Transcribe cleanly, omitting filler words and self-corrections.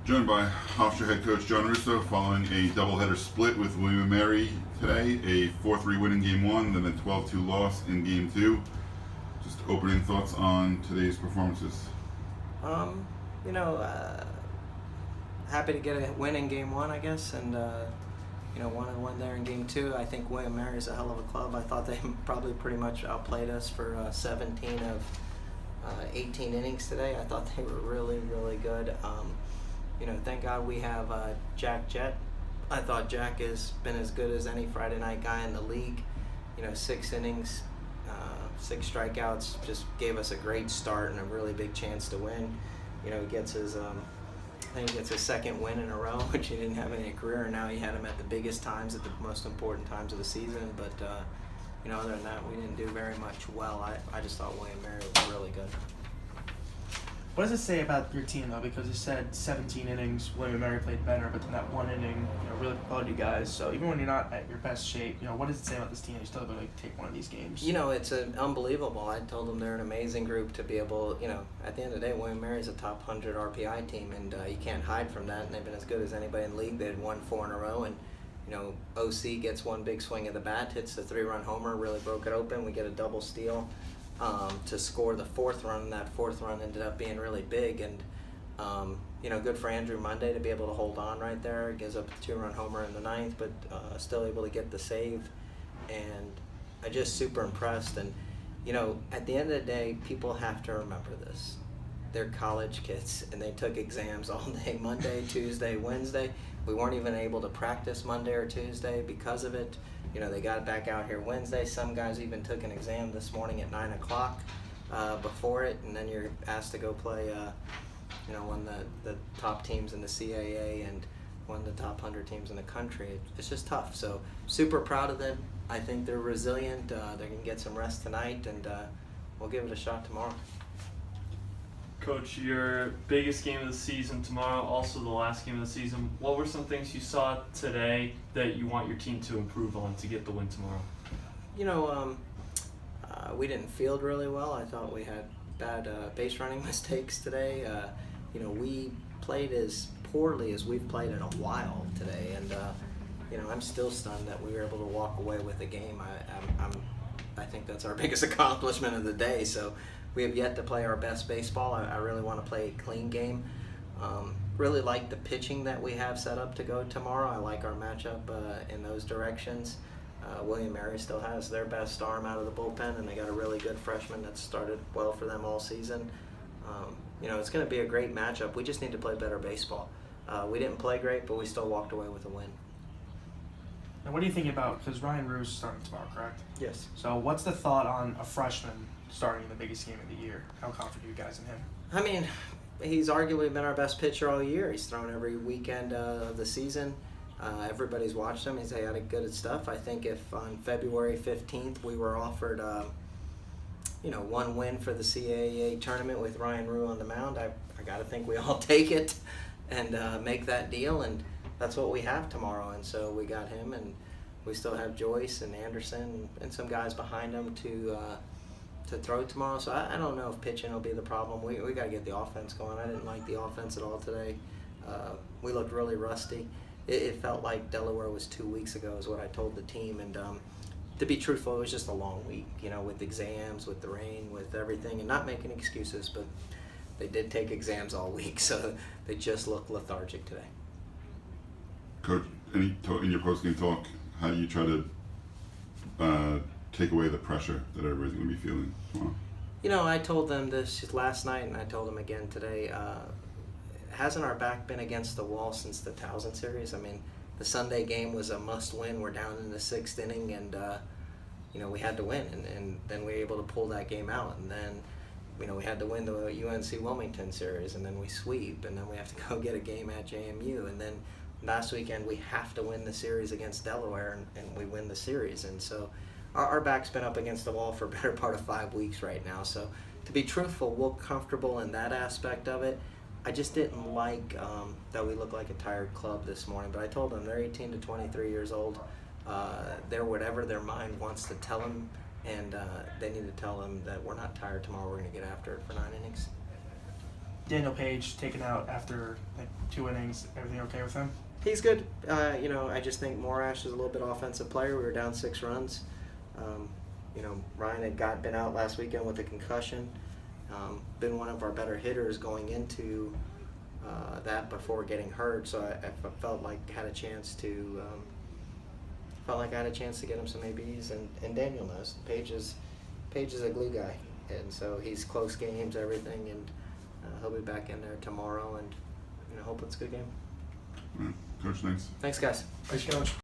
Joined by Hofstra head coach John Russo following a doubleheader split with William & Mary today, a 4-3 win in Game 1, then a 12-2 loss in Game 2. Just opening thoughts on today's performances. Um, you know, happy to get a win in Game 1, I guess, and wanted one there in Game 2. I think William & Mary is a hell of a club. I thought they probably pretty much outplayed us for 17 of 18 innings today. I thought they were really, really good. Thank God we have Jack Jett. I thought Jack has been as good as any Friday night guy in the league. 6 innings, 6 strikeouts, just gave us a great start and a really big chance to win. He gets his, I think he gets his second win in a row, which he didn't have in a career, and now he had him at the biggest times, at the most important times of the season. But other than that, we didn't do very much well. I just thought William & Mary was really good. What does it say about your team, though? Because you said 17 innings, William & Mary played better, but then that one inning, really propelled you guys. So even when you're not at your best shape, what does it say about this team? You still able to take one of these games. It's unbelievable. I told them they're an amazing group to be able. At the end of the day, William & Mary is a top 100 RPI team, and you can't hide from that. And they've been as good as anybody in the league. They had won 4 in a row, and OC gets one big swing of the bat, hits the 3-run homer, really broke it open. We get a double steal to score the 4th run. That 4th run ended up being really big, and good for Andrew Monday to be able to hold on right there. Gives up a 2-run homer in the 9th, but still able to get the save. And I just super impressed. And at the end of the day, people have to remember this. They're college kids, and they took exams all day, Monday, Tuesday, Wednesday. We weren't even able to practice Monday or Tuesday because of it. They got back out here Wednesday. Some guys even took an exam this morning at 9 o'clock before it, and then you're asked to go play, one of the top teams in the CAA and one of the top 100 teams in the country. It's just tough. So super proud of them. I think they're resilient. They're going to get some rest tonight, and we'll give it a shot tomorrow. Coach, your biggest game of the season tomorrow, also the last game of the season. What were some things you saw today that you want your team to improve on to get the win tomorrow? We didn't field really well. I thought we had bad base running mistakes today. We played as poorly as we've played in a while today, and I'm still stunned that we were able to walk away with the game. I think that's our biggest accomplishment of the day. So we have yet to play our best baseball. I really want to play a clean game. Really like the pitching that we have set up to go tomorrow. I like our matchup in those directions. William & Mary still has their best arm out of the bullpen, and they got a really good freshman that started well for them all season. It's going to be a great matchup. We just need to play better baseball. We didn't play great, but we still walked away with a win. Now, what do you think about, because Ryan Rue's starting tomorrow, correct? Yes. So what's the thought on a freshman starting the biggest game of the year? How confident are you guys in him? I mean, he's arguably been our best pitcher all year. He's thrown every weekend of the season. Everybody's watched him. He's had good stuff. I think if on February 15th we were offered, one win for the CAA tournament with Ryan Rue on the mound, I got to think we all take it and make that deal. And that's what we have tomorrow. And so we got him, and we still have Joyce and Anderson and some guys behind him to throw tomorrow. So I don't know if pitching will be the problem. We got to get the offense going. I didn't like the offense at all today. We looked really rusty. It felt like Delaware was 2 weeks ago is what I told the team. And to be truthful, it was just a long week, with exams, with the rain, with everything, and not making excuses, but they did take exams all week, so they just looked lethargic today. Coach, in your post-game talk, how do you try to take away the pressure that everybody's going to be feeling tomorrow? I told them this last night, and I told them again today. Hasn't our back been against the wall since the Towson series? I mean, the Sunday game was a must-win. We're down in the 6th inning, and we had to win, and then we were able to pull that game out. And then, we had to win the UNC Wilmington series, and then we sweep, and then we have to go get a game at JMU, and then last weekend we have to win the series against Delaware, and we win the series. And so our back's been up against the wall for a better part of 5 weeks right now. So to be truthful, we're comfortable in that aspect of it. I just didn't like that we looked like a tired club this morning. But I told them they're 18 to 23 years old. They're whatever their mind wants to tell them, and they need to tell them that we're not tired tomorrow. We're going to get after it for 9 innings. Daniel Page taken out after like 2 innings. Everything okay with him? He's good. I just think Morash is a little bit offensive player. We were down 6 runs. Ryan had been out last weekend with a concussion. Been one of our better hitters going into that before getting hurt. So I felt like I had a chance to get him some ABs. And Daniel knows Page is a glue guy, and so he's close games, everything, and he'll be back in there tomorrow. And hope it's a good game. All right. Coach, thanks. Thanks, guys. Thanks, Coach.